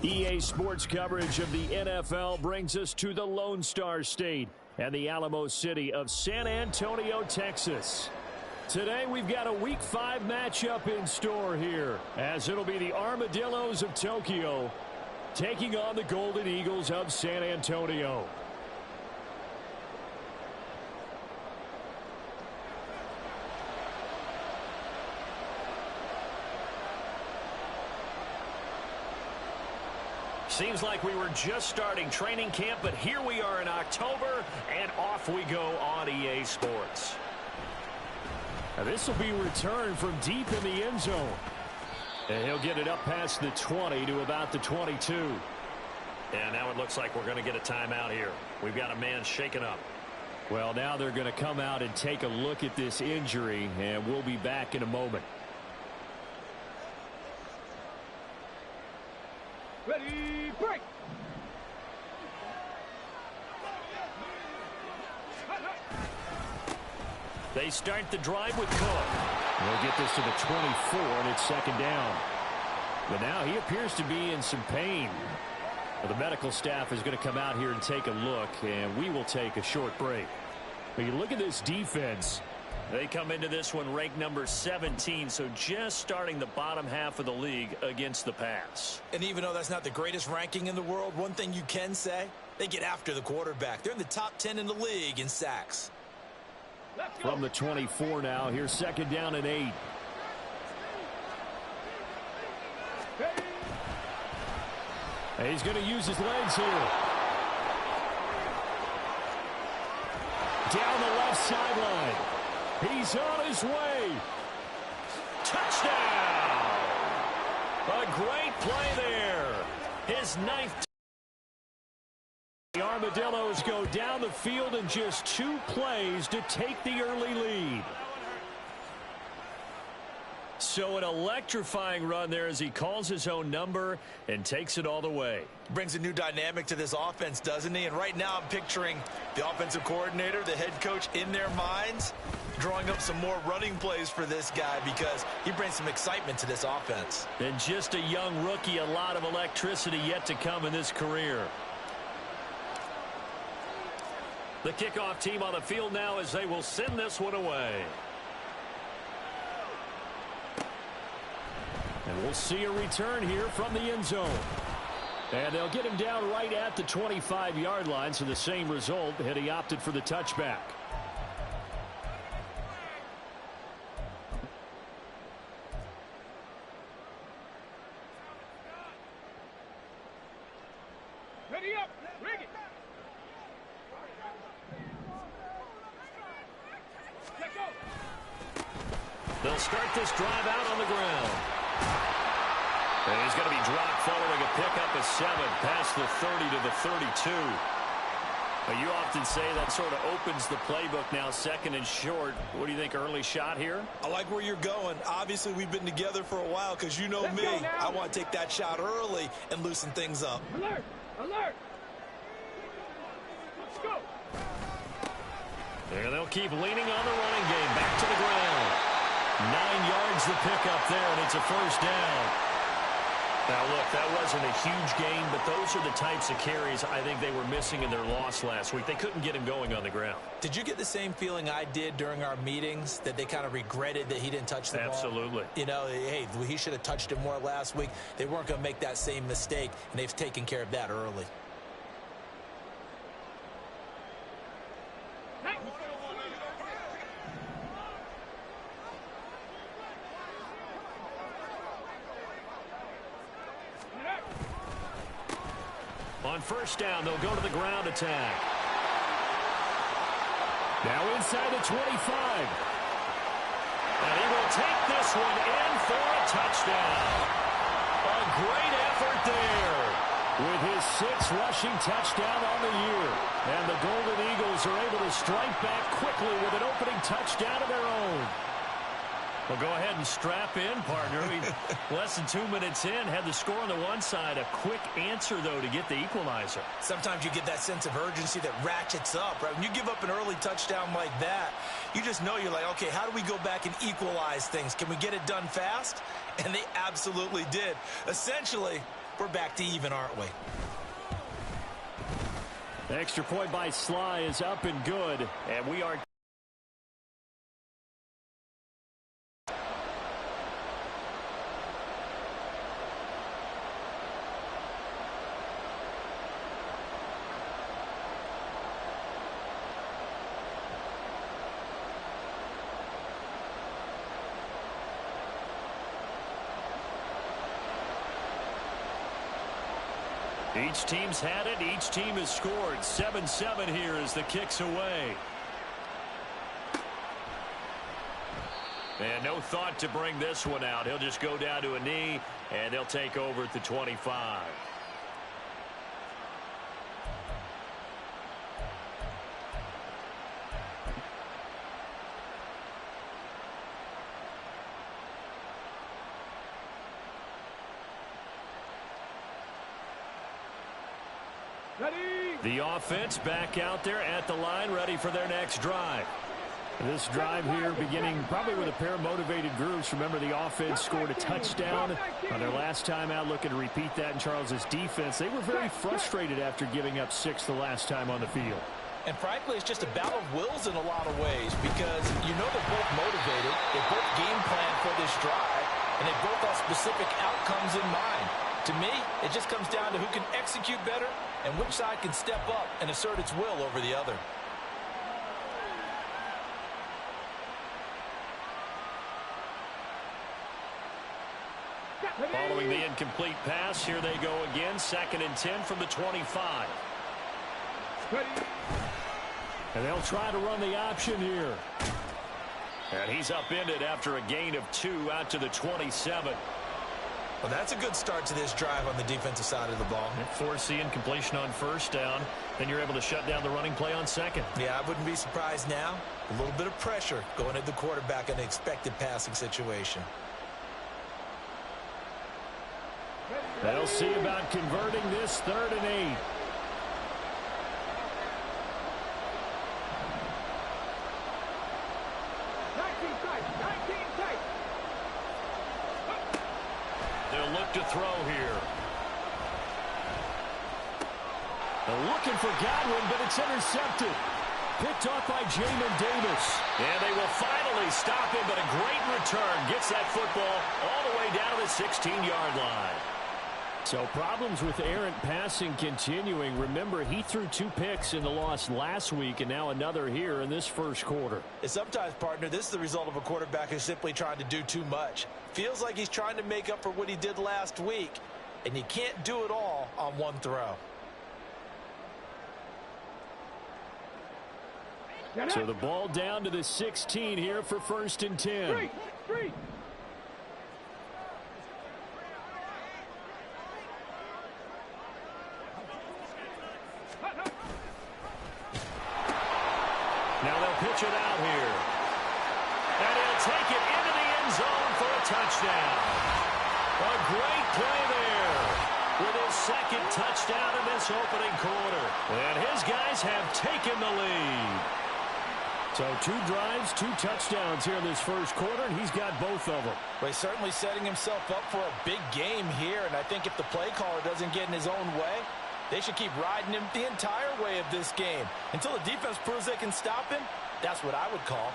EA Sports coverage of the NFL brings us to the Lone Star State and the Alamo City of San Antonio, Texas. Today we've got a Week 5 matchup in store here, as it'll be the Armadillos of Tokyo taking on the Golden Eagles of San Antonio. Seems like we were just starting training camp, but here we are in October, and off we go on EA Sports. Now this will be returned from deep in the end zone. And he'll get it up past the 20 to about the 22. And now it looks like we're going to get a timeout here. We've got a man shaken up. Well, now they're going to come out and take a look at this injury, and we'll be back in a moment. Ready, break! They start the drive with Cook. They'll get this to the 24, and it's second down. But now he appears to be in some pain. Well, the medical staff is going to come out here and take a look, and we will take a short break. But you look at this defense. They come into this one ranked number 17, so just starting the bottom half of the league against the pass. And even though that's not the greatest ranking in the world, one thing you can say, they get after the quarterback. They're in the top 10 in the league in sacks. From the 24 now, here's second down and 8. And he's going to use his legs here. Down the left sideline. He's on his way. Touchdown! A great play there. His ninth. The Armadillos go down the field in just 2 plays to take the early lead. So an electrifying run there as he calls his own number and takes it all the way. Brings a new dynamic to this offense, doesn't he? And right now I'm picturing the offensive coordinator, the head coach in their minds, drawing up some more running plays for this guy because he brings some excitement to this offense. And just a young rookie, a lot of electricity yet to come in this career. The kickoff team on the field now as they will send this one away. And we'll see a return here from the end zone. And they'll get him down right at the 25-yard line, so the same result had he opted for the touchback. Ready up! Rig it! Let go! They'll start this drive out on the ground. And he's going to be dropped following a pickup of 7 past the 30 to the 32. But you often say that sort of opens the playbook now, second and short. What do you think, early shot here? I like where you're going. Obviously, we've been together for a while because you know me. I want to take that shot early and loosen things up. Alert! Alert! Let's go! And they'll keep leaning on the running game. Back to the ground. 9 yards the pickup there, and it's a first down. Now, look, that wasn't a huge gain, but those are the types of carries I think they were missing in their loss last week. They couldn't get him going on the ground. Did you get the same feeling I did during our meetings, that they kind of regretted that he didn't touch the ball? Absolutely. You know, hey, he should have touched it more last week. They weren't going to make that same mistake, and they've taken care of that early. On first down, they'll go to the ground attack. Now inside the 25. And he will take this one in for a touchdown. A great effort there. With his 6th rushing touchdown on the year. And the Golden Eagles are able to strike back quickly with an opening touchdown of their own. Well, go ahead and strap in, partner. Less than 2 minutes in, had the score on the one side. A quick answer, though, to get the equalizer. Sometimes you get that sense of urgency that ratchets up, right? When you give up an early touchdown like that, you just know you're like, okay, how do we go back and equalize things? Can we get it done fast? And they absolutely did. Essentially, we're back to even, aren't we? The extra point by Sly is up and good. And we are... Each team's had it. Each team has scored. 7-7 here as the kick's away. And no thought to bring this one out. He'll just go down to a knee, and they'll take over at the 25. The offense back out there at the line, ready for their next drive. This drive here beginning probably with a pair of motivated groups. Remember, the offense scored a touchdown on their last time out, looking to repeat that in Charles's defense. They were very frustrated after giving up 6 the last time on the field. And frankly, it's just a battle of wills in a lot of ways, because you know they're both motivated, they both game plan for this drive, and they both have specific outcomes in mind. To me, it just comes down to who can execute better and which side can step up and assert its will over the other. Following the incomplete pass, here they go again. 2nd and 10 from the 25. And they'll try to run the option here. And he's upended after a gain of 2 out to the 27. Well, that's a good start to this drive on the defensive side of the ball. Force the incompletion on 1st down. Then you're able to shut down the running play on 2nd. Yeah, I wouldn't be surprised now. A little bit of pressure going at the quarterback in an expected passing situation. They'll see about converting this 3rd and 8. They'll look to throw here. They're looking for Godwin, but it's intercepted. Picked off by Jamin Davis. And they will finally stop him, but a great return. Gets that football all the way down to the 16-yard line. So problems with errant passing continuing. Remember, he threw 2 picks in the loss last week, and now another here in this first quarter. And sometimes, partner, this is the result of a quarterback who's simply trying to do too much. Feels like he's trying to make up for what he did last week, and you can't do it all on one throw. So the ball down to the 16 here for 1st and 10. Three. Now they'll pitch it out here. And he'll take it into the end zone for a touchdown. A great play there with his 2nd touchdown in this opening quarter. And his guys have taken the lead. So 2 drives, 2 touchdowns here in this first quarter, and he's got both of them. Well, he's certainly setting himself up for a big game here, and I think if the play caller doesn't get in his own way, they should keep riding him the entire way of this game. Until the defense proves they can stop him, that's what I would call.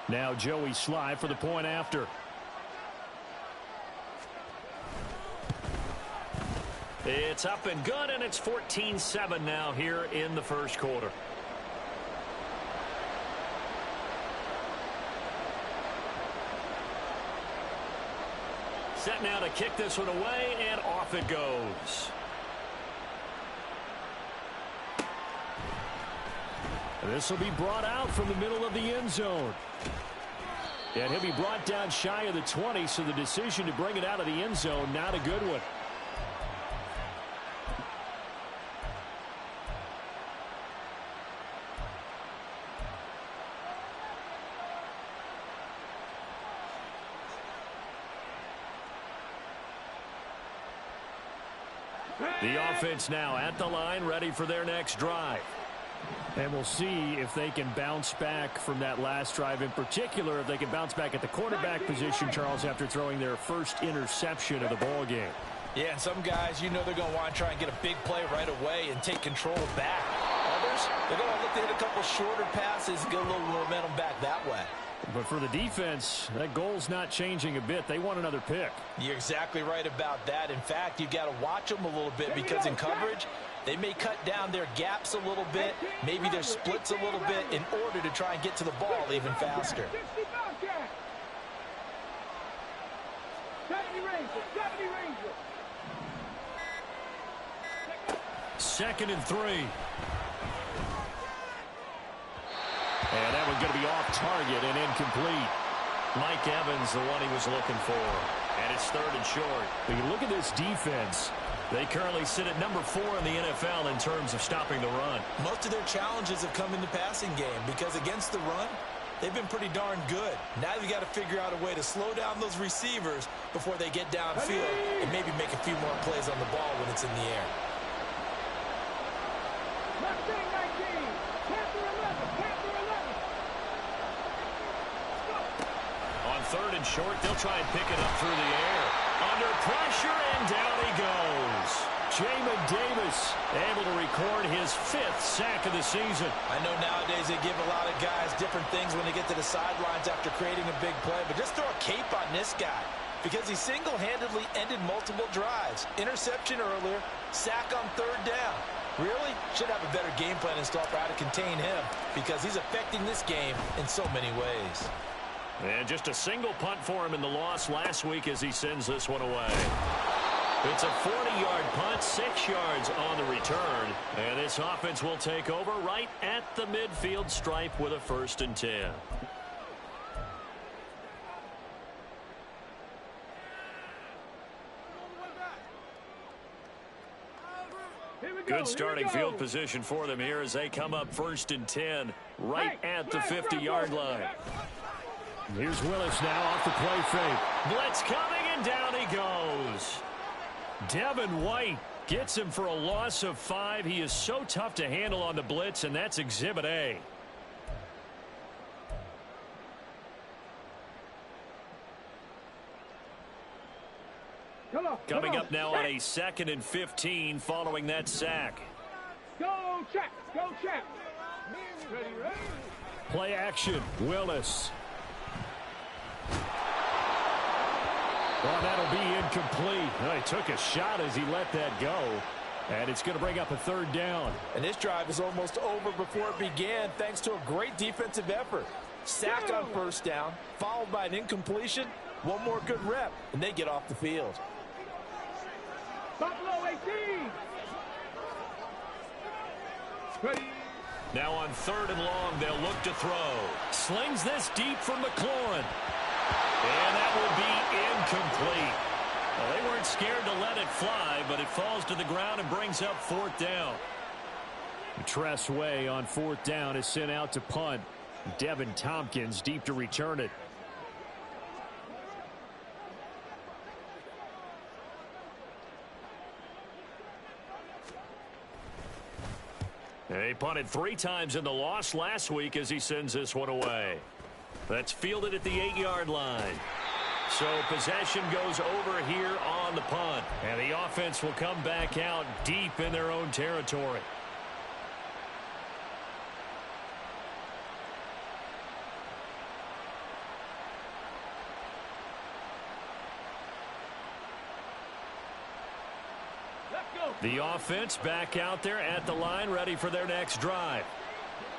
Now Joey Sly for the point after. It's up and good, and it's 14-7 now here in the first quarter. Set now to kick this one away, and off it goes. This will be brought out from the middle of the end zone. And he'll be brought down shy of the 20, so the decision to bring it out of the end zone, not a good one. The offense now at the line, ready for their next drive. And we'll see if they can bounce back from that last drive. In particular, if they can bounce back at the quarterback position, Charles, after throwing their first interception of the ball game. Yeah, and some guys, you know they're going to want to try and get a big play right away and take control back. Others, they're going to look to hit a couple shorter passes and get a little momentum back that way. But for the defense, that goal's not changing a bit. They want another pick. You're exactly right about that. In fact, you've got to watch them a little bit because in coverage, they may cut down their gaps a little bit, maybe their splits a little bit in order to try and get to the ball even faster. 2nd and 3. And that one's going to be off target and incomplete. Mike Evans, the one he was looking for. And it's 3rd and short. When you look at this defense, they currently sit at number 4 in the NFL in terms of stopping the run. Most of their challenges have come in the passing game because against the run, they've been pretty darn good. Now you got to figure out a way to slow down those receivers before they get downfield and maybe make a few more plays on the ball when it's in the air. On 3rd and short, they'll try and pick it up through the air. Under pressure, and down he goes. Jamin Davis able to record his 5th sack of the season. I know nowadays they give a lot of guys different things when they get to the sidelines after creating a big play, but just throw a cape on this guy because he single-handedly ended multiple drives. Interception earlier, sack on 3rd down. Really should have a better game plan installed for how to contain him because he's affecting this game in so many ways. And just a single punt for him in the loss last week as he sends this one away. It's a 40-yard punt, 6 yards on the return. And this offense will take over right at the midfield stripe with a 1st and 10. Good starting field position for them here as they come up 1st and 10 right at the 50-yard line. Here's Willis now off the play fake. Blitz coming, and down he goes. Devin White gets him for a loss of 5. He is so tough to handle on the blitz, and that's Exhibit A. Coming up now on a 2nd and 15 following that sack. Go check, go check. Ready, ready. Play action, Willis. Well, that'll be incomplete. Well, he took a shot as he let that go. And it's going to bring up a 3rd down. And this drive is almost over before it began thanks to a great defensive effort. Sack on 1st down, followed by an incompletion. One more good rep, and they get off the field. Buffalo 18. Ready. Now on 3rd and long, they'll look to throw. Slings this deep for McLaurin. And that will be incomplete. Well, they weren't scared to let it fly, but it falls to the ground and brings up 4th down. Tress Way on 4th down is sent out to punt. Devin Tompkins deep to return it. He punted 3 times in the loss last week as he sends this one away. That's fielded at the 8-yard line. So possession goes over here on the punt. And the offense will come back out deep in their own territory. The offense back out there at the line, ready for their next drive.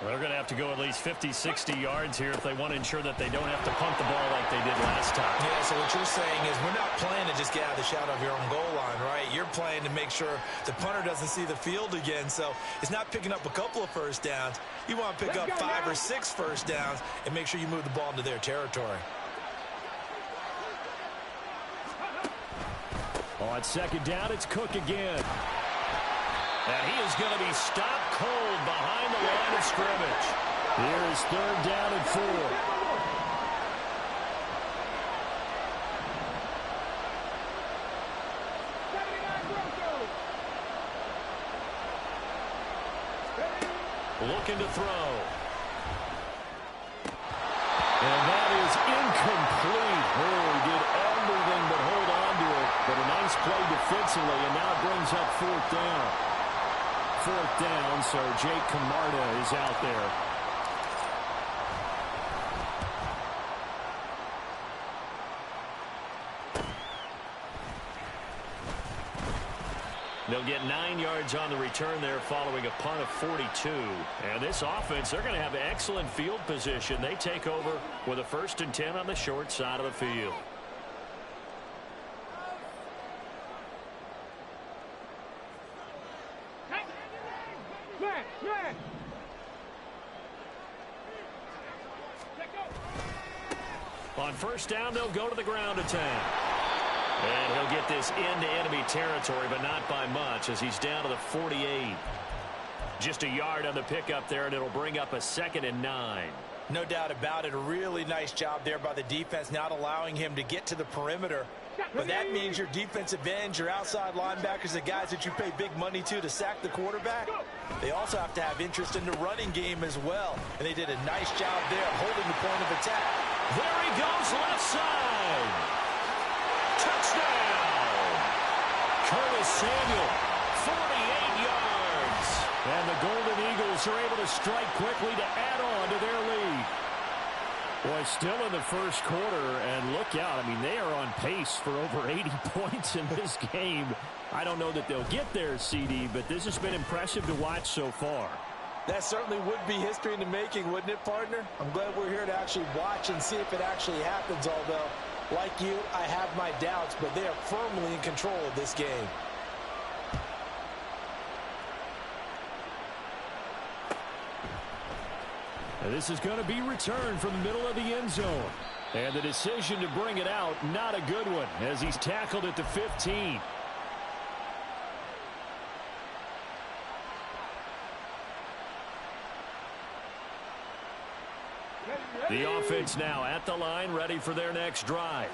Well, they're going to have to go at least 50, 60 yards here if they want to ensure that they don't have to punt the ball like they did last time. Yeah, so what you're saying is we're not playing to just get out of the shadow of your own goal line, right? You're playing to make sure the punter doesn't see the field again. So it's not picking up a couple of 1st downs. You want to pick up 5 or 6 1st downs and make sure you move the ball into their territory. On 2nd down, it's Cook again. And he is going to be stopped cold behind the line of scrimmage. Here is 3rd down and 4. looking to throw. And that is incomplete. Oh, he did everything but hold on to it. But a nice play defensively, and now it brings up fourth down. Fourth down, so Jake Camarda is out there. They'll get 9 yards on the return there following a punt of 42. And this offense, they're going to have excellent field position. They take over with a 1st and 10 on the short side of the field. On 1st down, they'll go to the ground attack. And he'll get this into enemy territory, but not by much, as he's down to the 48. Just a yard on the pickup there, and it'll bring up a 2nd and 9. No doubt about it. A really nice job there by the defense, not allowing him to get to the perimeter. But that means your defensive ends, your outside linebackers, the guys that you pay big money to sack the quarterback, they also have to have interest in the running game as well. And they did a nice job there holding the point of attack. There he goes, left side. Touchdown! Curtis Samuel, 48 yards. And the Golden Eagles are able to strike quickly to add on to their lead. Boy, still in the first quarter, and look out. I mean, they are on pace for over 80 points in this game. I don't know that they'll get there, CD, but this has been impressive to watch so far. That certainly would be history in the making, wouldn't it, partner? I'm glad we're here to actually watch and see if it actually happens, although, like you, I have my doubts, but they are firmly in control of this game. And this is going to be returned from the middle of the end zone. And the decision to bring it out, not a good one, as he's tackled at the 15. The offense now at the line, ready for their next drive.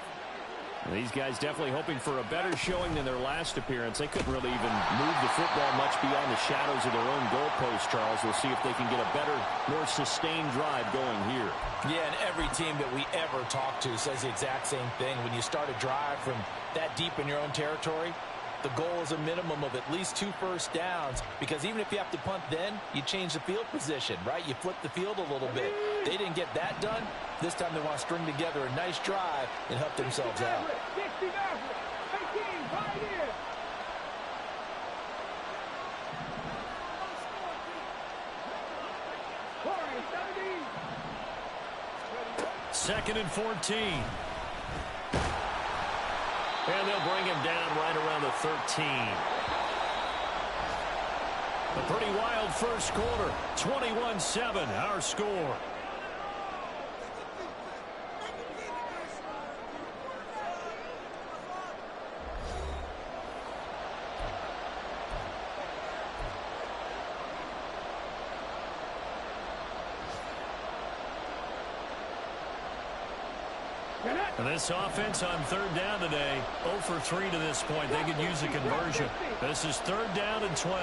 And these guys definitely hoping for a better showing than their last appearance. They couldn't really even move the football much beyond the shadows of their own goalpost, Charles. We'll see if they can get a better, more sustained drive going here. Yeah, and every team that we ever talk to says the exact same thing. When you start a drive from that deep in your own territory, the goal is a minimum of at least 2 first downs, because even if you have to punt then, you change the field position, right? You flip the field a little bit. They didn't get that done. This time they want to string together a nice drive and help themselves out. Second and 14. And they'll bring him down right around the 13. A pretty wild first quarter. 21-7, our score. And this offense on 3rd down today, 0 for 3 to this point. They could use a conversion. This is 3rd down and 12.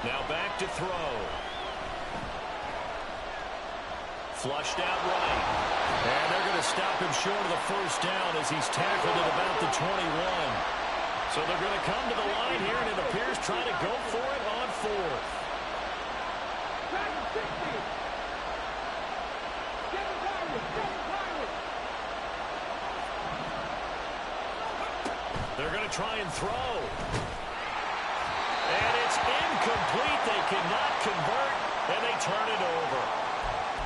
Now back to throw. Flushed out right. And they're going to stop him short of the first down as he's tackled at about the 21. So they're going to come to the line here, and it appears trying to go for it on 4th. They're going to try and throw. And it's incomplete. They cannot convert, and they turn it over.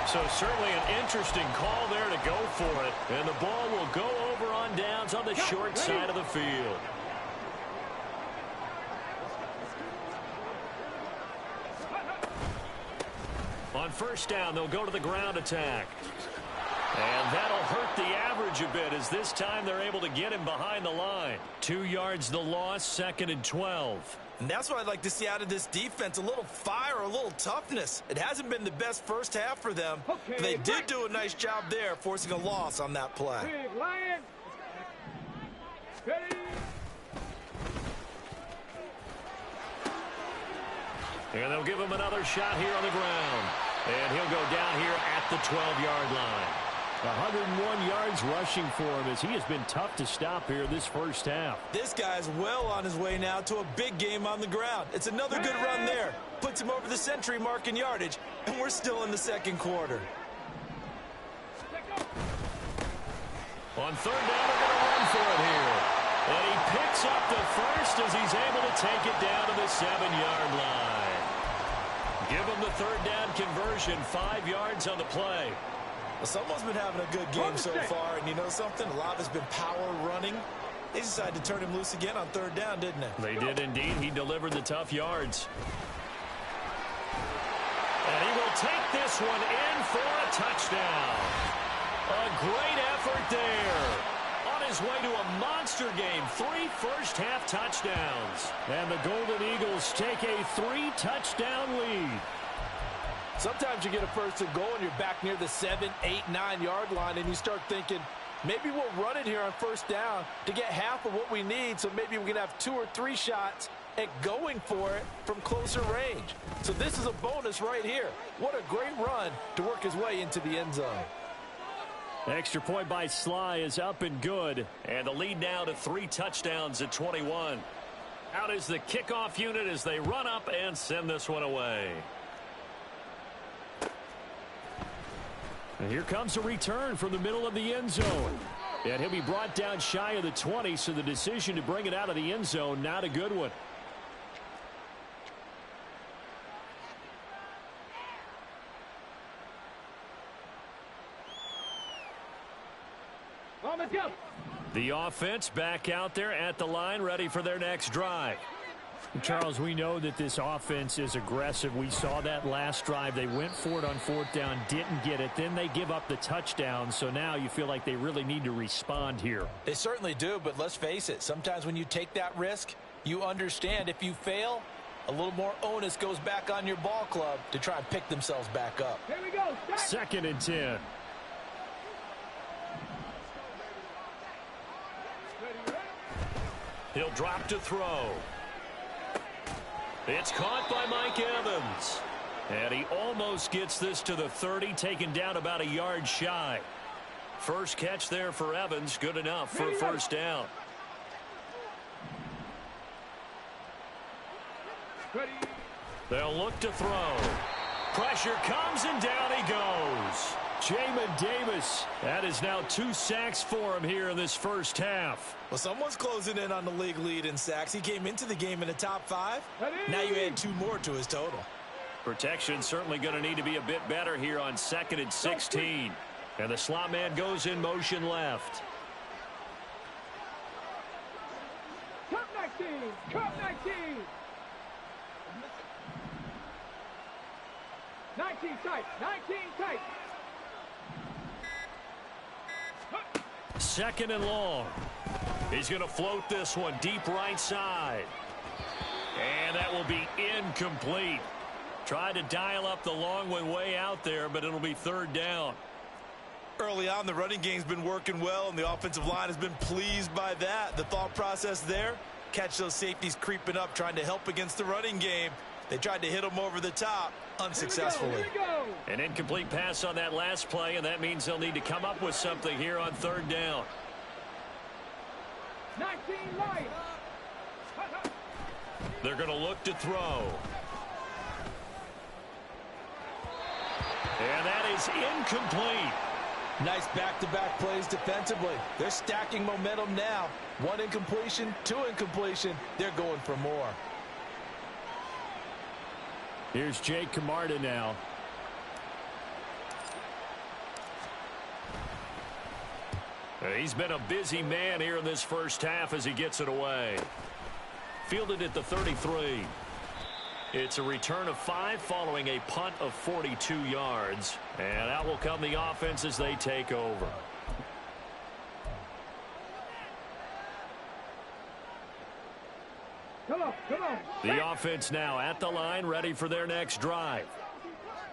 So certainly an interesting call there to go for it. And the ball will go over on downs on the short side of the field. On 1st down, they'll go to the ground attack. And that'll hurt the average a bit, as this time they're able to get him behind the line. 2 yards the loss, 2nd and 12. And that's what I'd like to see out of this defense, a little fire, a little toughness. It hasn't been the best first half for them, but they did do a nice job there, forcing a loss on that play. Big Lion. Ready. And they'll give him another shot here on the ground. And he'll go down here at the 12-yard line. 101 yards rushing for him as he has been tough to stop here this first half. This guy's well on his way now to a big game on the ground. It's another good run there. Puts him over the century mark in yardage, and we're still in the second quarter. On third down, they're going to run for it here. And he picks up the first as he's able to take it down to the 7-yard line. Give him the third down conversion, 5 yards on the play. Well, someone's been having a good game so far, and you know something? A lot of it's been power running. They decided to turn him loose again on third down, didn't they? They did indeed. He delivered the tough yards. And he will take this one in for a touchdown. A great effort there. On his way to a monster game, 3 first-half touchdowns. And the Golden Eagles take a 3-touchdown lead. Sometimes you get a first and goal and you're back near the 7, 8, 9-yard line, and you start thinking, maybe we'll run it here on first down to get half of what we need, so maybe we can have 2 or 3 shots at going for it from closer range. So this is a bonus right here. What a great run to work his way into the end zone. Extra point by Sly is up and good. And the lead now to 3 touchdowns at 21. Out is the kickoff unit as they run up and send this one away. And here comes a return from the middle of the end zone. And he'll be brought down shy of the 20, so the decision to bring it out of the end zone, not a good one. Let's go. The offense back out there at the line, ready for their next drive. Charles, we know that this offense is aggressive. We saw that last drive. They went for it on fourth down, didn't get it. Then they give up the touchdown. So now you feel like they really need to respond here. They certainly do, but let's face it. Sometimes when you take that risk, you understand if you fail, a little more onus goes back on your ball club to try and pick themselves back up. Here we go. Start. 2nd and 10. He'll drop to throw. It's caught by Mike Evans. And he almost gets this to the 30, taken down about a yard shy. First catch there for Evans, good enough for a first down. Ready. They'll look to throw. Pressure comes and down he goes. Jamin Davis. That is now 2 sacks for him here in this first half. Well, someone's closing in on the league lead in sacks. He came into the game in the top 5. Now you add 2 more to his total. Protection certainly going to need to be a bit better here on 2nd and 16. And the slot man goes in motion left. Cup 19. Cup 19. 19 tight. 19 tight. 2nd and long. He's going to float this one deep right side. And that will be incomplete. Tried to dial up the long one way out there, but it'll be 3rd down. Early on, the running game's been working well, and the offensive line has been pleased by that. The thought process there, catch those safeties creeping up, trying to help against the running game. They tried to hit them over the top unsuccessfully. Here we go. An incomplete pass on that last play, and that means they'll need to come up with something here on 3rd down. 19 light. They're going to look to throw. And that is incomplete. Nice back-to-back plays defensively. They're stacking momentum now. 1 incompletion, 2 incompletion. They're going for more. Here's Jake Camarda now. He's been a busy man here in this first half as he gets it away. Fielded at the 33. It's a return of 5 following a punt of 42 yards. And out will come the offense as they take over. Come on, come on. The offense now at the line, ready for their next drive.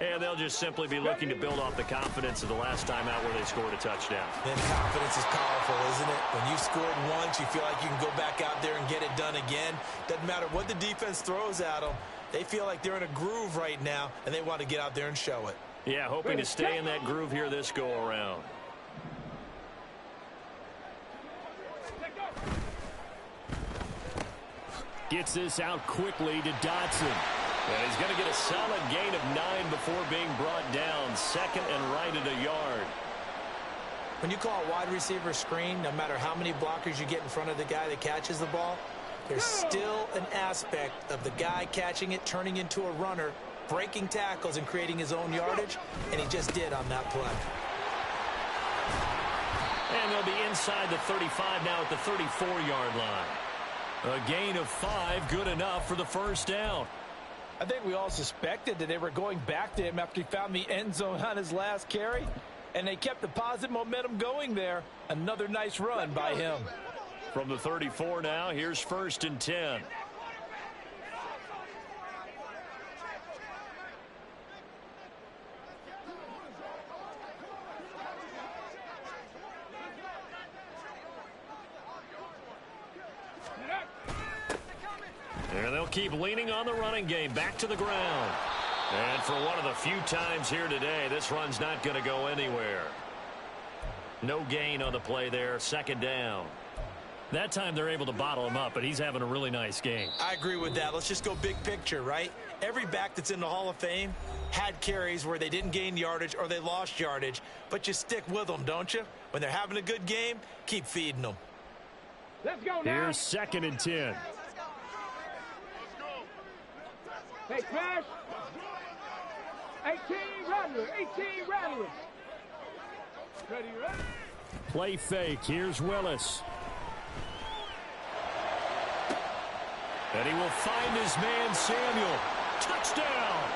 And they'll just simply be looking to build off the confidence of the last time out where they scored a touchdown. And confidence is powerful, isn't it? When you scored once, you feel like you can go back out there and get it done again. Doesn't matter what the defense throws at them. They feel like they're in a groove right now, and they want to get out there and show it. Yeah, hoping to stay in that groove here this go-around. Gets this out quickly to Dotson. And he's going to get a solid gain of 9 before being brought down. Second and right at a yard. When you call a wide receiver screen, no matter how many blockers you get in front of the guy that catches the ball, there's still an aspect of the guy catching it, turning into a runner, breaking tackles and creating his own yardage, and he just did on that play. And they'll be inside the 35 now at the 34-yard line. A gain of 5, good enough for the first down. I think we all suspected that they were going back to him after he found the end zone on his last carry, and they kept the positive momentum going there. Another nice run by him. From the 34 now, here's 1st and 10. And they'll keep leaning on the running game. Back to the ground. And for one of the few times here today, this run's not going to go anywhere. No gain on the play there. 2nd down. That time they're able to bottle him up, but he's having a really nice game. I agree with that. Let's just go big picture, right? Every back that's in the Hall of Fame had carries where they didn't gain yardage or they lost yardage, but you stick with them, don't you? When they're having a good game, keep feeding them. Let's go now. Here's 2nd and 10. Hey, Crash. 18 rattlers. 18 rattlers. Ready, ready? Play fake. Here's Willis. And he will find his man, Samuel. Touchdown!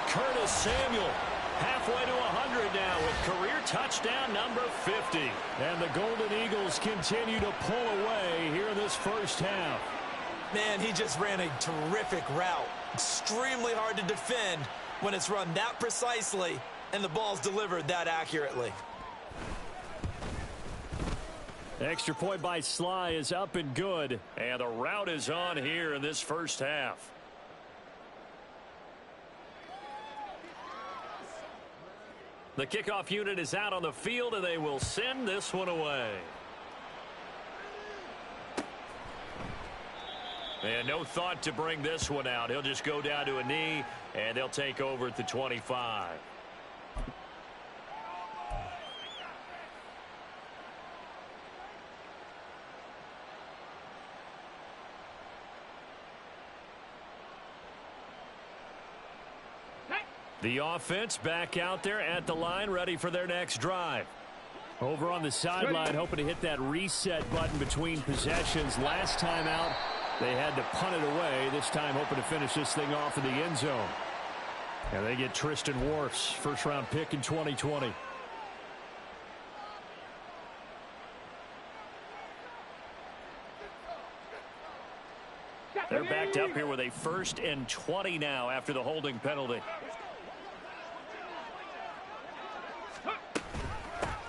Curtis Samuel halfway to 100 now with career touchdown number 50. And the Golden Eagles continue to pull away here in this first half. Man, he just ran a terrific route. Extremely hard to defend when it's run that precisely and the ball's delivered that accurately. Extra point by Sly is up and good. And the route is on here in this first half. The kickoff unit is out on the field, and they will send this one away. And no thought to bring this one out. He'll just go down to a knee, and they'll take over at the 25. The offense back out there at the line, ready for their next drive. Over on the sideline, hoping to hit that reset button between possessions. Last time out, they had to punt it away. This time, hoping to finish this thing off in the end zone. And they get Tristan Wirfs, first-round pick in 2020. They're backed up here with a 1st and 20 now after the holding penalty.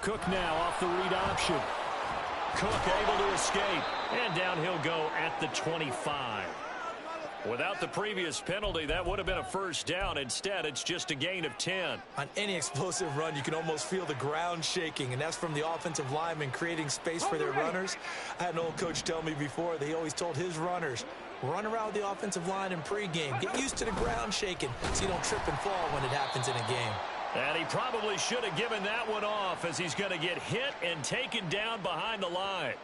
Cook now off the read option. Cook able to escape. And down he'll go at the 25. Without the previous penalty, that would have been a first down. Instead, it's just a gain of 10. On any explosive run, you can almost feel the ground shaking, and that's from the offensive linemen creating space for their runners. I had an old coach tell me before that he always told his runners, run around the offensive line in pregame. Get used to the ground shaking so you don't trip and fall when it happens in a game. And he probably should have given that one off as he's going to get hit and taken down behind the line.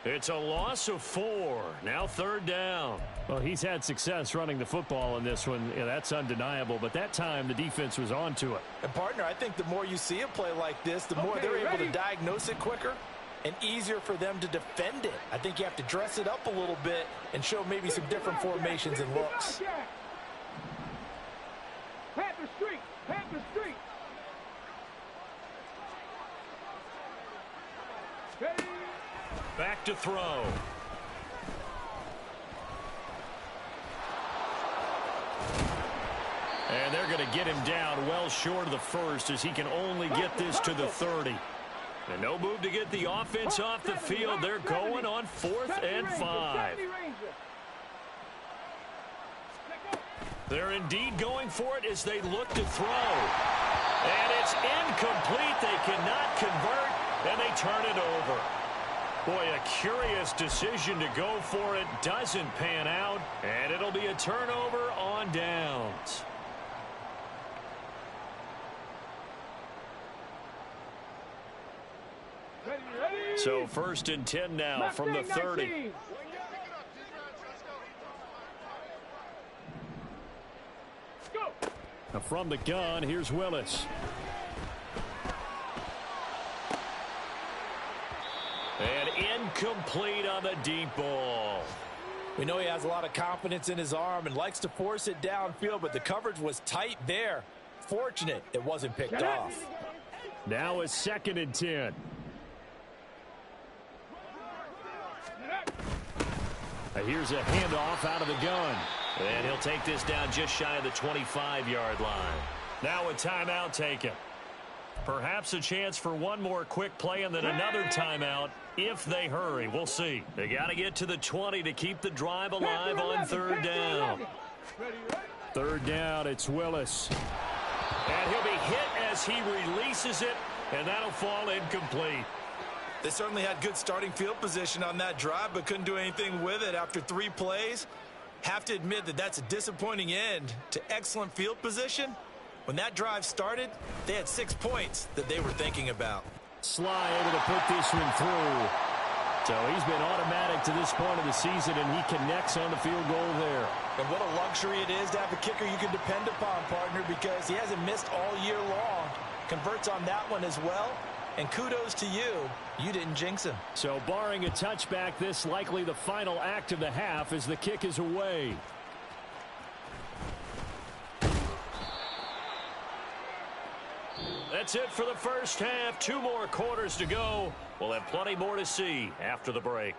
It's a loss of 4. Now 3rd down. Well, he's had success running the football in this one. Yeah, that's undeniable. But that time, the defense was on to it. And, partner, I think the more you see a play like this, the more they're able to diagnose it quicker and easier for them to defend it. I think you have to dress it up a little bit and show maybe some different formations and looks. Panther Street. Panther Street. Ready. Back to throw. And they're going to get him down well short of the 1st as he can only get this to the 30. And no move to get the offense off the field. They're going on 4th and 5. They're indeed going for it as they look to throw. And it's incomplete. They cannot convert, and they turn it over. Boy, a curious decision to go for it. Doesn't pan out, and it'll be a turnover on downs. So 1st and 10 now from the 30. Now from the gun, here's Willis. And incomplete on the deep ball. We know he has a lot of confidence in his arm and likes to force it downfield, but the coverage was tight there. Fortunate it wasn't picked off. Now a 2nd and 10. Here's a handoff out of the gun. And he'll take this down just shy of the 25-yard line. Now a timeout taken. Perhaps a chance for one more quick play and then another timeout if they hurry. We'll see. They got to get to the 20 to keep the drive alive on 3rd down. 3rd down, it's Willis. And he'll be hit as he releases it, and that'll fall incomplete. They certainly had good starting field position on that drive, but couldn't do anything with it after 3 plays. Have to admit that that's a disappointing end to excellent field position. When that drive started, they had 6 points that they were thinking about. Sly able to put this one through. So he's been automatic to this point of the season, and he connects on the field goal there. And what a luxury it is to have a kicker you can depend upon, partner, because he hasn't missed all year long. Converts on that one as well. And kudos to you. You didn't jinx him. So barring a touchback, this likely the final act of the half as the kick is away. That's it for the first half. 2 more quarters to go. We'll have plenty more to see after the break.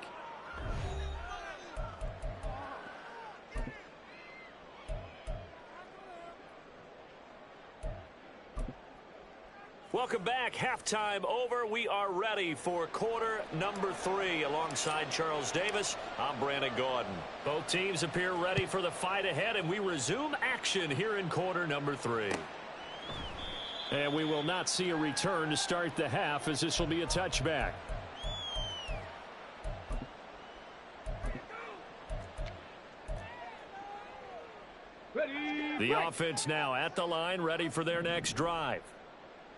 Welcome back. Halftime over. We are ready for quarter number 3. Alongside Charles Davis, I'm Brandon Gaudin. Both teams appear ready for the fight ahead, and we resume action here in quarter number 3. And we will not see a return to start the half, as this will be a touchback. The offense now at the line, ready for their next drive.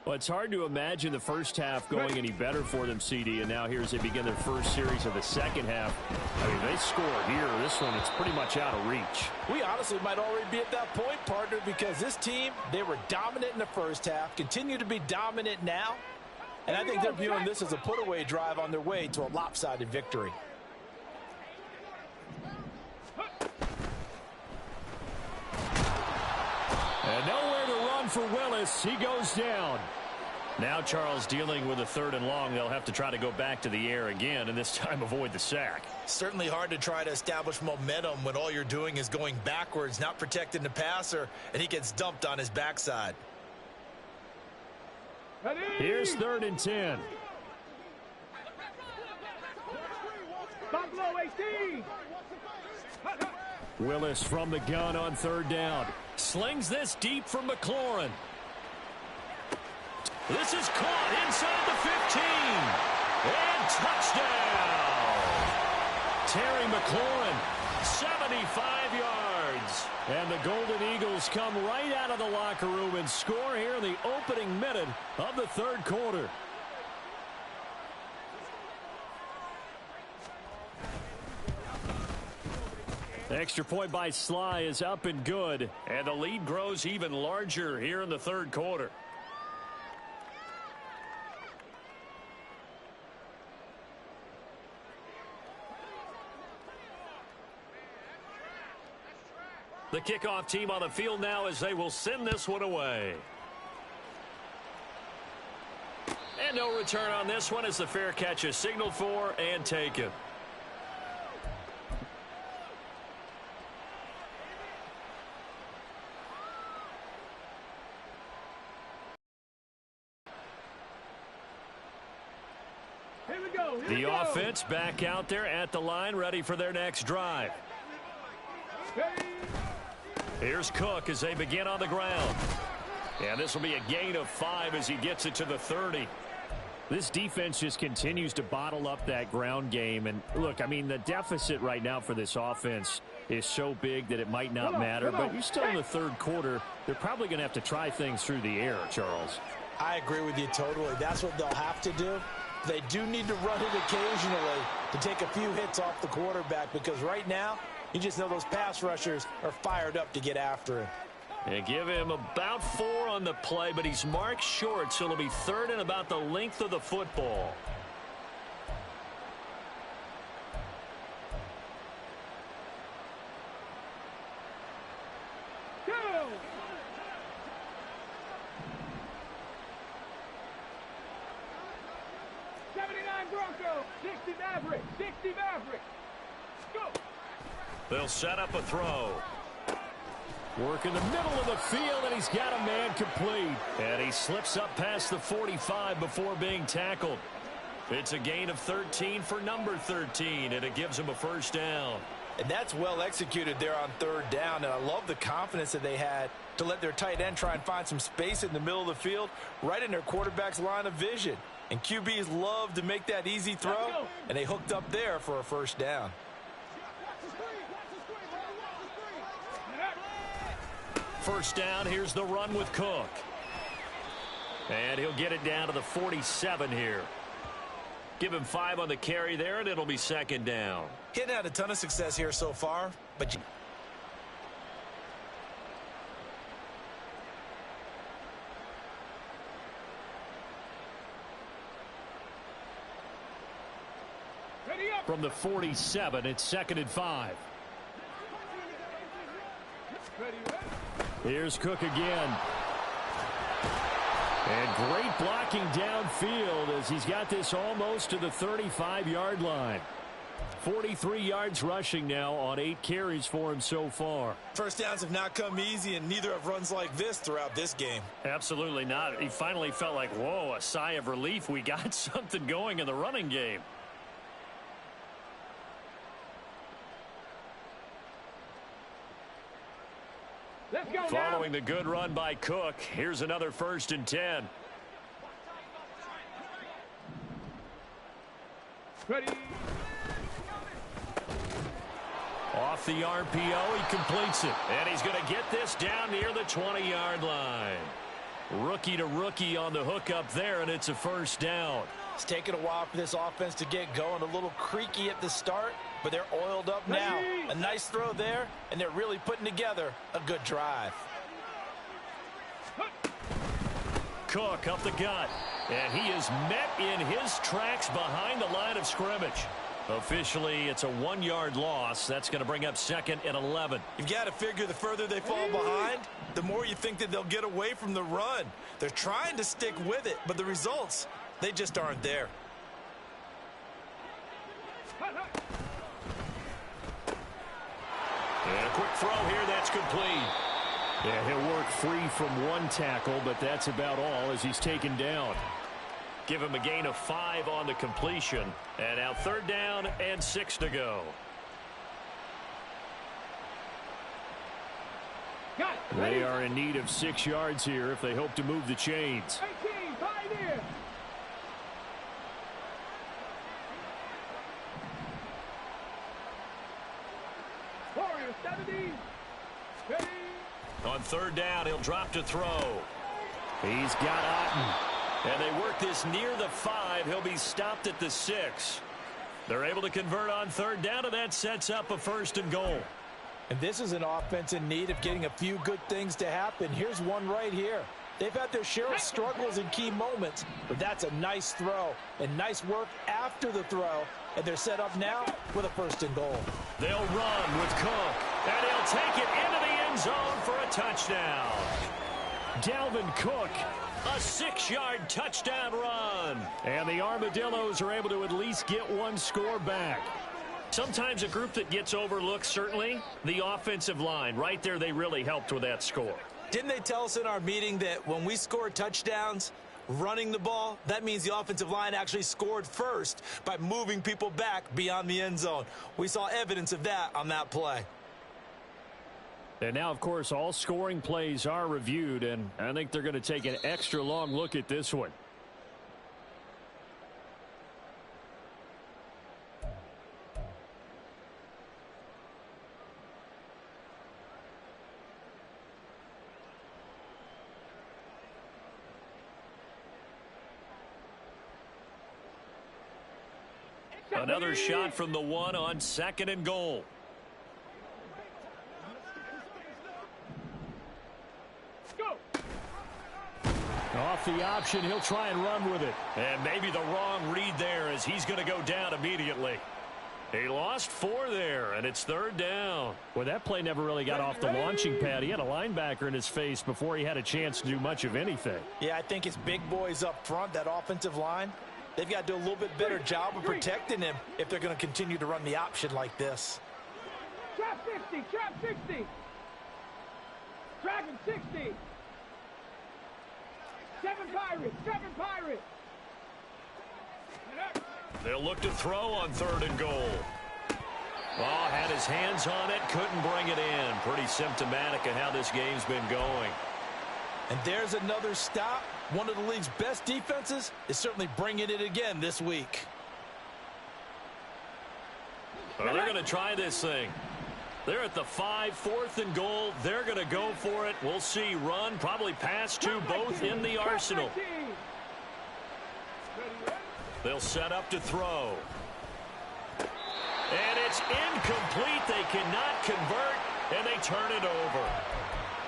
Well, it's hard to imagine the first half going any better for them, CD, and now here as they begin their first series of the second half. I mean, they score here. This one, it's pretty much out of reach. We honestly might already be at that point, partner, because this team, they were dominant in the first half, continue to be dominant now, and I think they're viewing this as a put-away drive on their way to a lopsided victory. And nowhere to run for Willis. He goes down. Now Charles dealing with a 3rd and long. They'll have to try to go back to the air again, and this time avoid the sack. Certainly hard to try to establish momentum when all you're doing is going backwards, not protecting the passer, and he gets dumped on his backside. Here's 3rd and 10. Willis from the gun on 3rd down. Slings this deep from McLaurin. This is caught inside the 15. And touchdown. Terry McLaurin. 75 yards. And the Golden Eagles come right out of the locker room and score here in the opening minute of the 3rd quarter. Extra point by Sly is up and good. And the lead grows even larger here in the 3rd quarter. The kickoff team on the field now as they will send this one away. And no return on this one as the fair catch is signaled for and taken. The offense back out there at the line, ready for their next drive. Here's Cook as they begin on the ground. And this will be a gain of 5 as he gets it to the 30. This defense just continues to bottle up that ground game. And look, I mean, the deficit right now for this offense is so big that it might not matter. But you're still in the third quarter. They're probably going to have to try things through the air, Charles. I agree with you totally. That's what they'll have to do. They do need to run it occasionally to take a few hits off the quarterback, because right now, you just know those pass rushers are fired up to get after him. And give him about 4 on the play, but he's marked short, so it'll be third and about the length of the football. Go! 79 Broncos, 60 Mavericks, 60 Mavericks. Go! They'll set up a throw. Work in the middle of the field, and he's got a man complete. And he slips up past the 45 before being tackled. It's a gain of 13 for number 13, and it gives him a first down. And that's well executed there on third down, and I love the confidence that they had to let their tight end try and find some space in the middle of the field, right in their quarterback's line of vision. And QBs love to make that easy throw, and they hooked up there for a first down. First down, here's the run with Cook. And he'll get it down to the 47 here. Give him 5 on the carry there, and it'll be second down. Getting had a ton of success here so far, but From the 47, it's 2nd and 5. Here's Cook again. And great blocking downfield as he's got this almost to the 35-yard line. 43 yards rushing now on 8 carries for him so far. first downs have not come easy, and neither have runs like this throughout this game. Absolutely not. He finally felt like, whoa, a sigh of relief. We got something going in the running game. Let's go Following the good run by Cook, here's another 1st and 10. Ready. Off the RPO, he completes it. And he's going to get this down near the 20-yard line. Rookie to rookie on the hookup there, and it's a first down. It's taken a while for this offense to get going. A little creaky at the start, but they're oiled up now. A nice throw there, and they're really putting together a good drive. Cook up the gut, and he is met in his tracks behind the line of scrimmage. Officially, it's a 1-yard loss. That's going to bring up 2nd and 11. You've got to figure the further they fall behind, the more you think that they'll get away from the run. They're trying to stick with it, but the results, they just aren't there. And a quick throw here, that's complete. Yeah, he'll work free from one tackle, but that's about all as he's taken down. Give him a gain of 5 on the completion. And now 3rd down and 6 to go. They are in need of 6 yards here if they hope to move the chains. 18, Pioneer. Warriors, 70. Ready. On 3rd down, he'll drop to throw. He's got Otten. And they work this near the 5. He'll be stopped at the 6. They're able to convert on 3rd down, and that sets up a 1st and goal. And this is an offense in need of getting a few good things to happen. Here's one right here. They've had their share of struggles in key moments, but that's a nice throw and nice work after the throw. And they're set up now with a 1st and goal. They'll run with Cook, and he'll take it into the end zone for a touchdown. Dalvin Cook. A 6-yard touchdown run. And the Armadillos are able to at least get one score back. Sometimes a group that gets overlooked, certainly, the offensive line. Right there, they really helped with that score. Didn't they tell us in our meeting that when we score touchdowns running the ball, that means the offensive line actually scored first by moving people back beyond the end zone? We saw evidence of that on that play. And now, of course, all scoring plays are reviewed, and I think they're going to take an extra long look at this one. Another shot from the one on 2nd and goal. Off the option, he'll try and run with it. And maybe the wrong read there as he's going to go down immediately. He lost 4 there, and it's 3rd down. Well, that play never really got off the launching pad. He had a linebacker in his face before he had a chance to do much of anything. Yeah, I think his big boys up front, that offensive line, they've got to do a little bit better job of protecting him if they're going to continue to run the option like this. Trap 60, trap 60. Dragon 60. 7 Pirates, 7 Pirates. They'll look to throw on 3rd and goal. Oh, had his hands on it, couldn't bring it in. Pretty symptomatic of how this game's been going. And there's another stop. One of the league's best defenses is certainly bringing it again this week. Well, they're going to try this thing. They're at the 5, 4th and goal. They're going to go for it. We'll see. Run, probably pass to both in the arsenal. They'll set up to throw. And it's incomplete. They cannot convert, and they turn it over.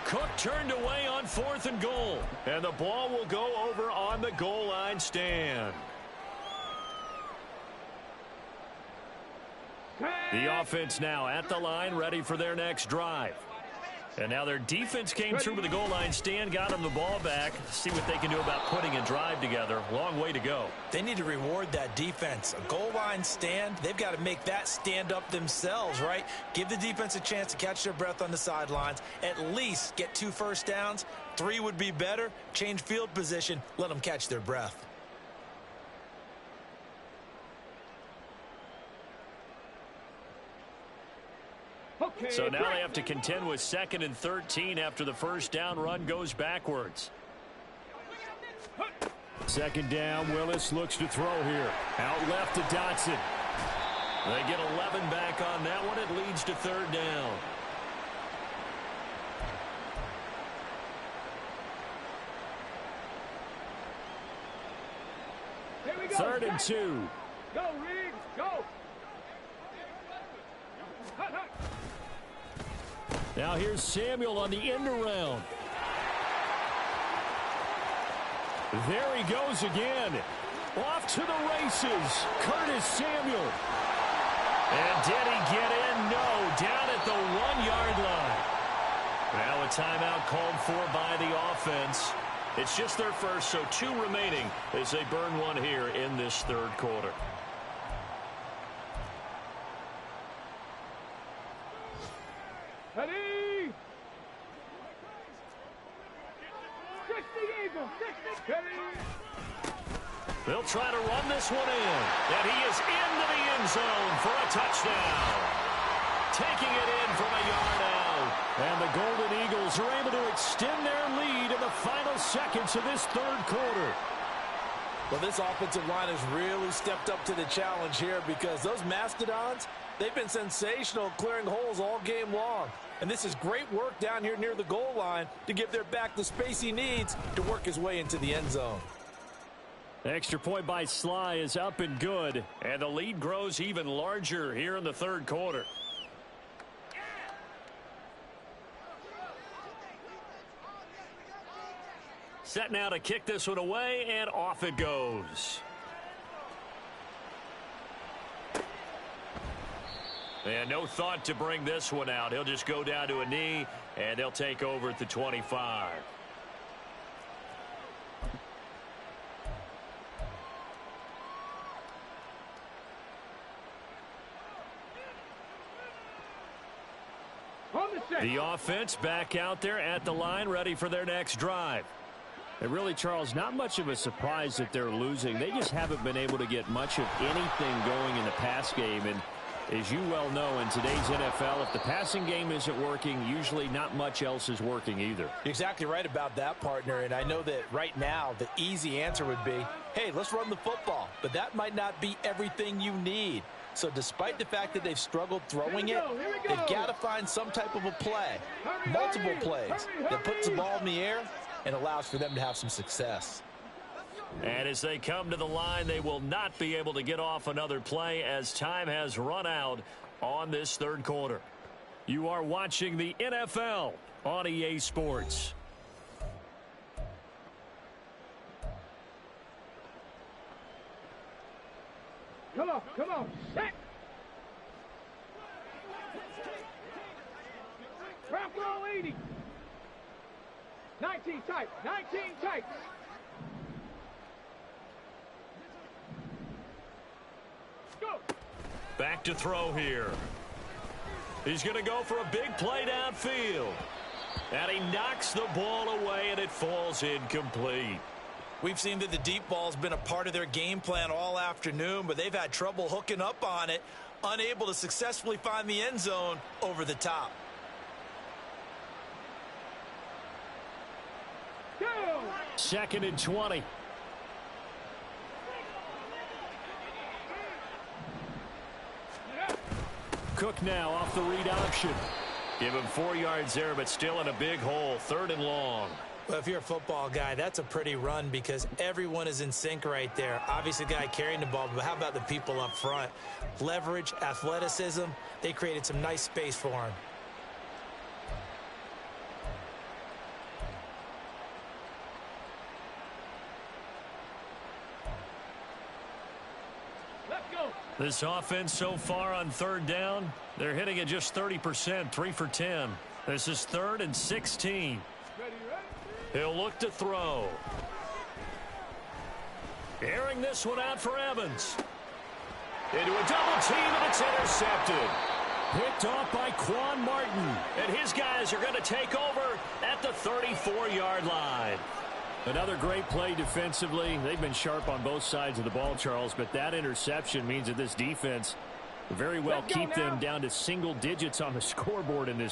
Cook turned away on 4th and goal. And the ball will go over on the goal line stand. The offense now at the line, ready for their next drive. And now their defense came through with the goal line stand, got them the ball back. See what they can do about putting a drive together. Long way to go. They need to reward that defense. A goal line stand, they've got to make that stand up themselves, right? Give the defense a chance to catch their breath on the sidelines. At least get 2 first downs. 3 would be better. Change field position. Let them catch their breath. So now they have to contend with 2nd and 13 after the first down run goes backwards. 2nd down, Willis looks to throw here. Out left to Dotson. They get 11 back on that one. It leads to 3rd down. Here we go. 3rd and 2. Go, Riggs, go. Hut, hut. Now here's Samuel on the end around. There he goes again. Off to the races. Curtis Samuel. And did he get in? No. Down at the 1-yard line. Now a timeout called for by the offense. It's just their first, so 2 remaining as they burn 1 here in this 3rd quarter. Ready? 60 Eagles, 60. Ready? They'll try to run this one in. And he is into the end zone for a touchdown. Taking it in from a yard out. And the Golden Eagles are able to extend their lead in the final seconds of this 3rd quarter. Well, this offensive line has really stepped up to the challenge here because those Mastodons, they've been sensational clearing holes all game long. And this is great work down here near the goal line to give their back the space he needs to work his way into the end zone. Extra point by Sly is up and good. And the lead grows even larger here in the 3rd quarter. Set now to kick this one away, and off it goes. And no thought to bring this one out. He'll just go down to a knee, and they'll take over at the 25. The offense back out there at the line, ready for their next drive. And really, Charles, not much of a surprise that they're losing. They just haven't been able to get much of anything going in the pass game. And As you well know, in today's NFL, if the passing game isn't working, usually not much else is working either. You're exactly right about that, partner. And I know that right now the easy answer would be, hey, let's run the football. But that might not be everything you need. So despite the fact that they've struggled throwing it, they've got to find some type of a play, multiple plays, that puts the ball in the air and allows for them to have some success. And as they come to the line, they will not be able to get off another play as time has run out on this third quarter. You are watching the NFL on EA Sports. Come on, set. Crowd roll 80. 19 tight, 19 tight. Go. Back to throw here. He's going to go for a big play downfield. And he knocks the ball away, and it falls incomplete. We've seen that the deep ball's been a part of their game plan all afternoon, but they've had trouble hooking up on it, unable to successfully find the end zone over the top. Go. 2nd and 20. Cook now off the read option. Give him 4 yards there, but still in a big hole. 3rd and long. Well, if you're a football guy, that's a pretty run because everyone is in sync right there. Obviously, the guy carrying the ball, but how about the people up front? Leverage, athleticism, they created some nice space for him. Let's go. This offense so far on 3rd down, they're hitting at just 30%, 3 for 10. This is 3rd and 16. Ready. He'll look to throw. Airing this one out for Evans. Into a double team, and it's intercepted. Picked off by Quan Martin. And his guys are going to take over at the 34-yard line. Another great play defensively. They've been sharp on both sides of the ball, Charles, but that interception means that this defense very well keep them down to single digits on the scoreboard in this.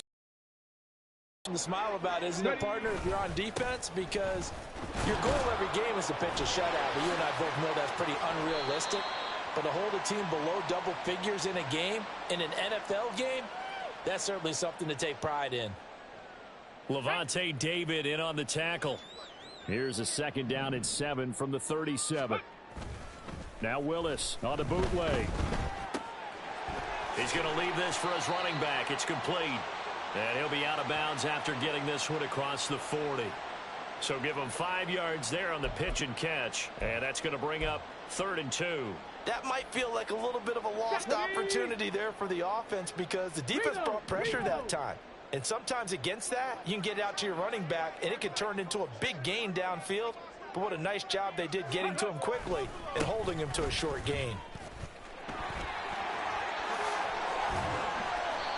To smile about, isn't it, partner, if you're on defense? Because your goal every game is to pitch a shutout, but you and I both know that's pretty unrealistic. But to hold a team below double figures in a game, in an NFL game, that's certainly something to take pride in. Lavonte David in on the tackle. Here's a 2nd down and 7 from the 37. Now Willis on the bootleg. He's going to leave this for his running back. It's complete. And he'll be out of bounds after getting this one across the 40. So give him 5 yards there on the pitch and catch. And that's going to bring up 3rd and 2. That might feel like a little bit of a lost opportunity there for the offense because the defense brought pressure that time. And sometimes against that, you can get out to your running back, and it could turn into a big gain downfield. But what a nice job they did getting to him quickly and holding him to a short gain.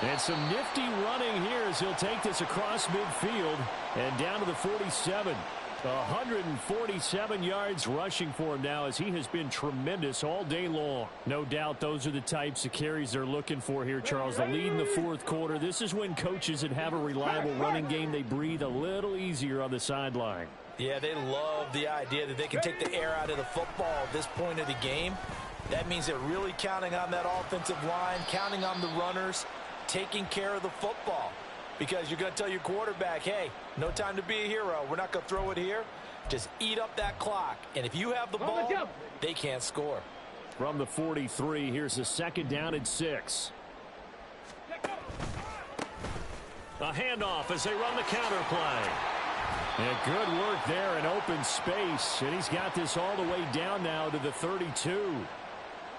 And some nifty running here as he'll take this across midfield and down to the 47. 147 yards rushing for him now as he has been tremendous all day long. No doubt those are the types of carries they're looking for here, Charles. The lead in the 4th quarter. This is when coaches that have a reliable running game, they breathe a little easier on the sideline. Yeah, they love the idea that they can take the air out of the football at this point of the game. That means they're really counting on that offensive line, counting on the runners, taking care of the football. Because you're going to tell your quarterback, hey, no time to be a hero. We're not going to throw it here. Just eat up that clock. And if you have the ball, they can't score. From the 43, here's a 2nd down and 6. A handoff as they run the counter play. And good work there in open space. And he's got this all the way down now to the 32.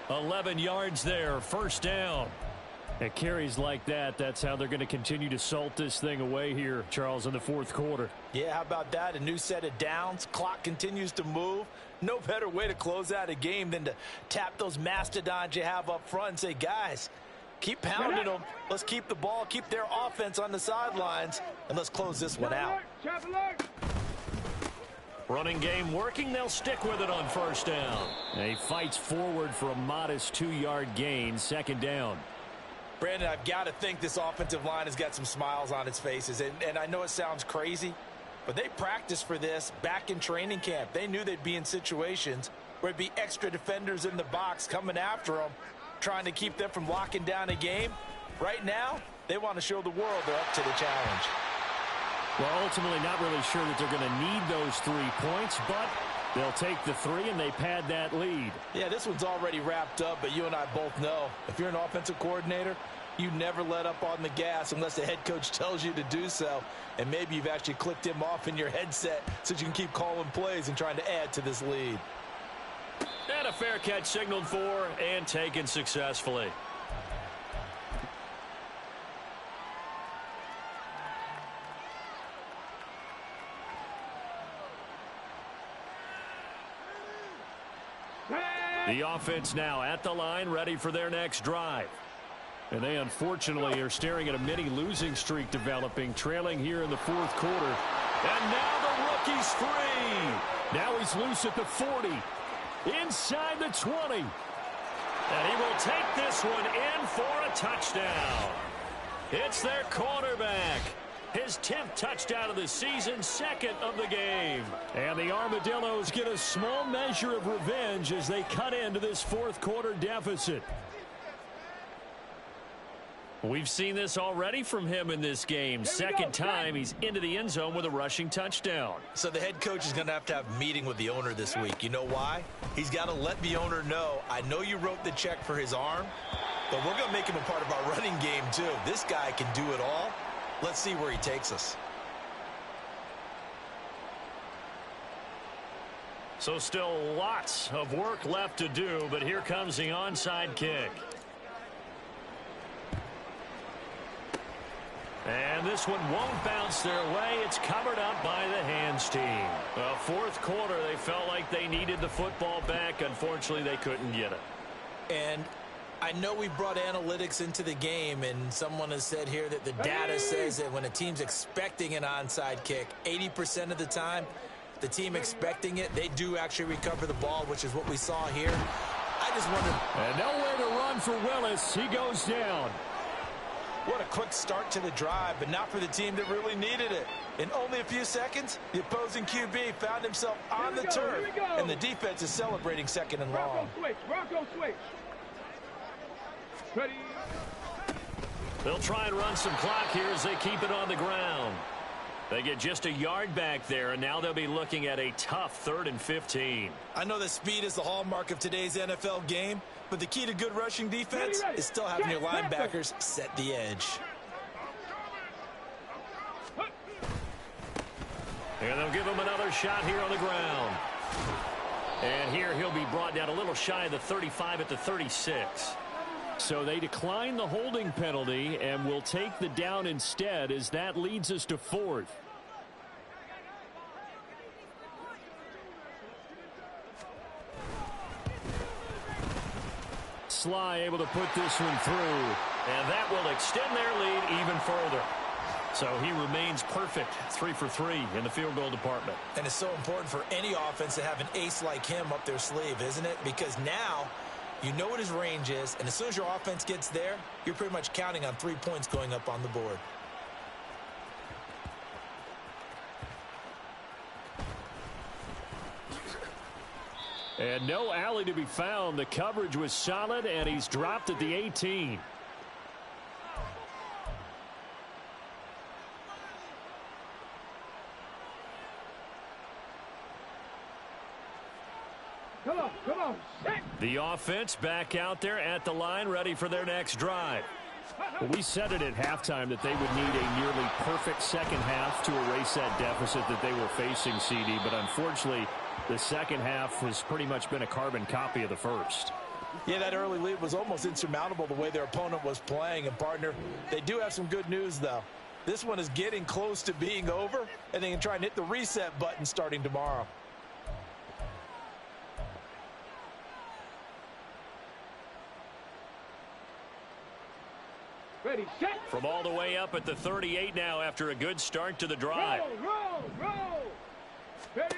11 yards there, 1st down. At carries like that, that's how they're going to continue to salt this thing away here, Charles, in the 4th quarter. Yeah, how about that? A new set of downs. Clock continues to move. No better way to close out a game than to tap those mastodons you have up front and say, guys, keep pounding them. Let's keep the ball, keep their offense on the sidelines, and let's close this one out. Running game working. They'll stick with it on 1st down. And he fights forward for a modest 2-yard gain, 2nd down. Brandon, I've got to think this offensive line has got some smiles on its faces. And I know it sounds crazy, but they practiced for this back in training camp. They knew they'd be in situations where it'd be extra defenders in the box coming after them, trying to keep them from locking down a game. Right now, they want to show the world they're up to the challenge. Well, ultimately not really sure that they're going to need those 3 points, but they'll take the 3 and they pad that lead. Yeah, this one's already wrapped up, but you and I both know if you're an offensive coordinator, you never let up on the gas unless the head coach tells you to do so. And maybe you've actually clicked him off in your headset so you can keep calling plays and trying to add to this lead. And a fair catch signaled for and taken successfully. The offense now at the line, ready for their next drive. And they unfortunately are staring at a mini losing streak developing, trailing here in the 4th quarter. And now the rookie's free. Now he's loose at the 40. Inside the 20. And he will take this one in for a touchdown. It's their quarterback. His 10th touchdown of the season, 2nd of the game. And the Armadillos get a small measure of revenge as they cut into this 4th quarter deficit. We've seen this already from him in this game. Second time he's into the end zone with a rushing touchdown. So the head coach is going to have a meeting with the owner this week. You know why? He's got to let the owner know, I know you wrote the check for his arm, but we're going to make him a part of our running game too. This guy can do it all. Let's see where he takes us. So still lots of work left to do, but here comes the onside kick. And this one won't bounce their way. It's covered up by the hands team. Well, 4th quarter, they felt like they needed the football back. Unfortunately, they couldn't get it. And I know we brought analytics into the game, and someone has said here that the data says that when a team's expecting an onside kick, 80% of the time, the team expecting it, they do actually recover the ball, which is what we saw here. I just wonder. And nowhere to run for Willis. He goes down. What a quick start to the drive, but not for the team that really needed it. In only a few seconds, the opposing QB found himself on the turf, and the defense is celebrating 2nd and long. Rocco switch. Ready. They'll try and run some clock here as they keep it on the ground. They get just a yard back there, and now they'll be looking at a tough 3rd and 15. I know that speed is the hallmark of today's NFL game, but the key to good rushing defense is still having your linebackers set the edge. And they'll give him another shot here on the ground. And here he'll be brought down a little shy of the 35 at the 36. So they decline the holding penalty and will take the down instead, as that leads us to 4th. Sly able to put this one through. And that will extend their lead even further. So he remains perfect, 3 for 3 in the field goal department. And it's so important for any offense to have an ace like him up their sleeve, isn't it? Because now you know what his range is, and as soon as your offense gets there, you're pretty much counting on 3 points going up on the board. And no alley to be found. The coverage was solid, and he's dropped at the 18. Come on. Set. The offense back out there at the line, ready for their next drive. Well, we said it at halftime that they would need a nearly perfect second half to erase that deficit that they were facing, CD. But unfortunately, the second half has pretty much been a carbon copy of the first. Yeah, that early lead was almost insurmountable the way their opponent was playing. And, partner, they do have some good news, though. This one is getting close to being over, and they can try and hit the reset button starting tomorrow. Ready, set. From all the way up at the 38 now after a good start to the drive. Roll. Ready.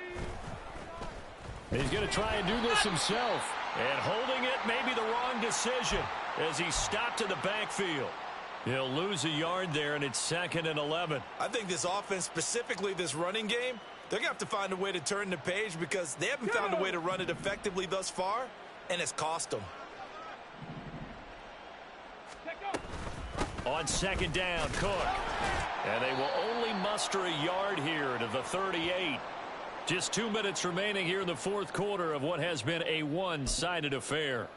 He's going to try and do this himself. And holding it may be the wrong decision. as he's stopped in the backfield. He'll lose a yard there, and it's 2nd and 11. I think this offense, specifically this running game, they're going to have to find a way to turn the page because they haven't found a way to run it effectively thus far, and it's cost them. On 2nd down, Cook. And they will only muster a yard here to the 38. Just 2 minutes remaining here in the 4th quarter of what has been a one-sided affair.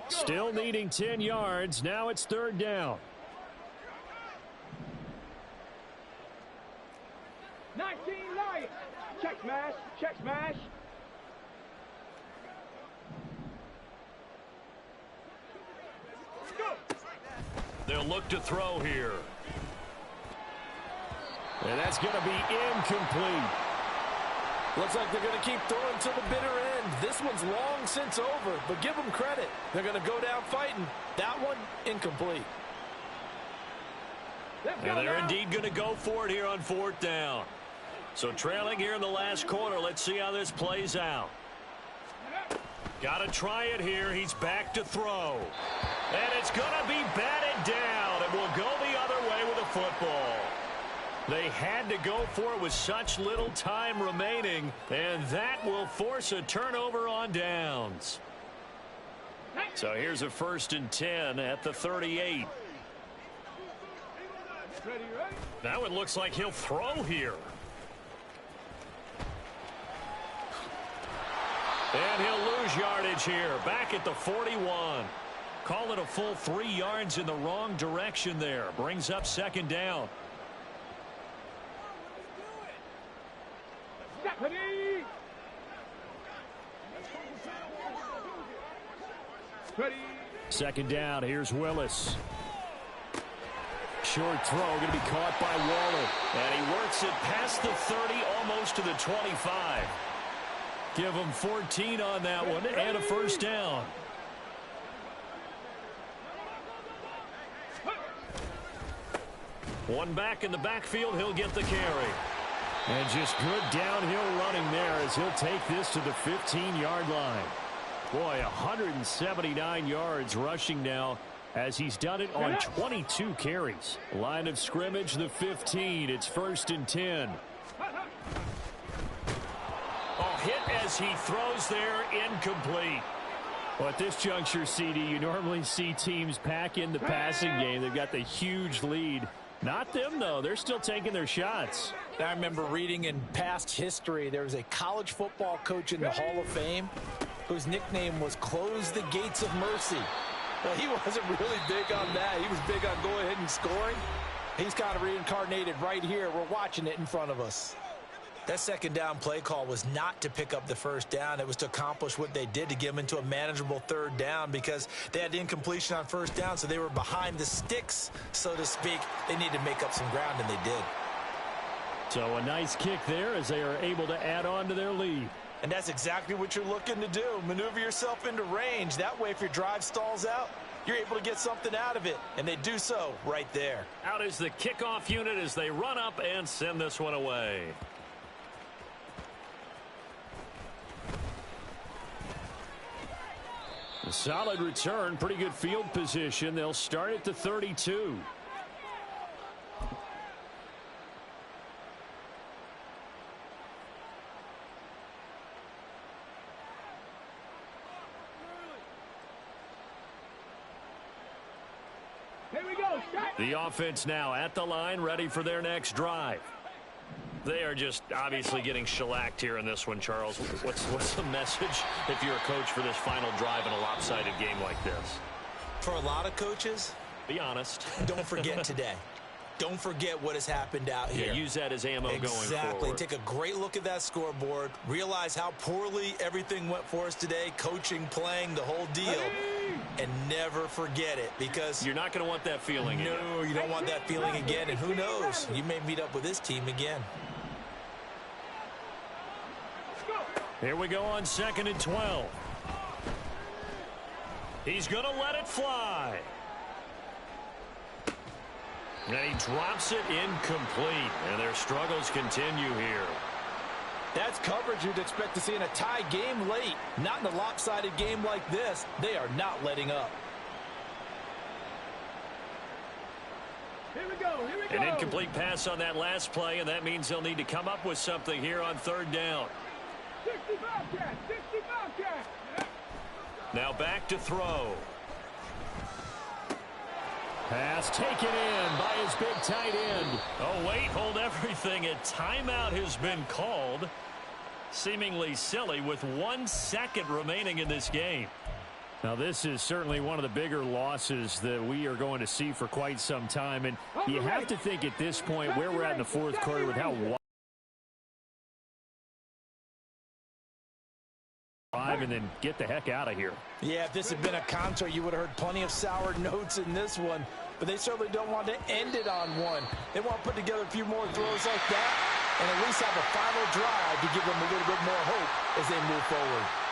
Still needing 10 yards. Now it's 3rd down. 19 Lions. Check smash. Check smash. They'll look to throw here. And that's going to be incomplete. Looks like they're going to keep throwing to the bitter end. This one's long since over, but give them credit. They're going to go down fighting. That one, incomplete. And they're indeed going to go for it here on 4th down. So trailing here in the last quarter. Let's see how this plays out. Got to try it here. He's back to throw. And it's going to be batted down. And will go the other way with a football. They had to go for it with such little time remaining. And that will force a turnover on downs. So here's a 1st and 10 at the 38. Now it looks like he'll throw here. And he'll lose yardage here. Back at the 41. Call it a full 3 yards in the wrong direction there. Brings up 2nd down. Ready. 2nd down. Here's Willis. Short throw going to be caught by Waller. And he works it past the 30, almost to the 25. Give him 14 on that one and a 1st down. One back in the backfield. He'll get the carry. And just good downhill running there as he'll take this to the 15-yard line. Boy, 179 yards rushing now as he's done it on 22 carries. Line of scrimmage, the 15. It's 1st and 10. Oh, hit as he throws there, incomplete. Well, at this juncture, CD, you normally see teams pack in the passing game. They've got the huge lead. Not them, though. They're still taking their shots. I remember reading in past history, there was a college football coach in the Hall of Fame whose nickname was Close the Gates of Mercy. Well, he wasn't really big on that. He was big on going ahead and scoring. He's kind of reincarnated right here. We're watching it in front of us. That 2nd down play call was not to pick up the 1st down. It was to accomplish what they did, to get them into a manageable 3rd down because they had incompletion on 1st down, so they were behind the sticks, so to speak. They needed to make up some ground, and they did. So a nice kick there as they are able to add on to their lead. And that's exactly what you're looking to do. Maneuver yourself into range. That way, if your drive stalls out, you're able to get something out of it. And they do so right there. Out is the kickoff unit as they run up and send this one away. A solid return, pretty good field position. They'll start at the 32. Here we go. The offense now at the line, ready for their next drive. They are just obviously getting shellacked here in this one, Charles. What's the message if you're a coach for this final drive in a lopsided game like this? For a lot of coaches, be honest. Don't forget today. Don't forget what has happened out here. Yeah, use that as ammo going forward. Exactly. Take a great look at that scoreboard. Realize how poorly everything went for us today. Coaching, playing, the whole deal. And never forget it because you're not going to want that feeling again. No, you don't want that feeling again. And who knows? You may meet up with this team again. Here we go on 2nd and 12. He's going to let it fly. And he drops it incomplete. And their struggles continue here. That's coverage you'd expect to see in a tie game late. Not in a lopsided game like this. They are not letting up. Here we go. An incomplete pass on that last play, and that means they'll need to come up with something here on third down. 65 catch. Now back to throw. Pass taken in by his big tight end. Oh, wait, hold everything. A timeout has been called. Seemingly silly with 1 second remaining in this game. Now, this is certainly one of the bigger losses that we are going to see for quite some time. And you have to think at this point where we're at in the fourth quarter with how wide and then get the heck out of here. Yeah, if this had been a concert, you would have heard plenty of sour notes in this one. But they certainly don't want to end it on one. They want to put together a few more throws like that and at least have a final drive to give them a little bit more hope as they move forward.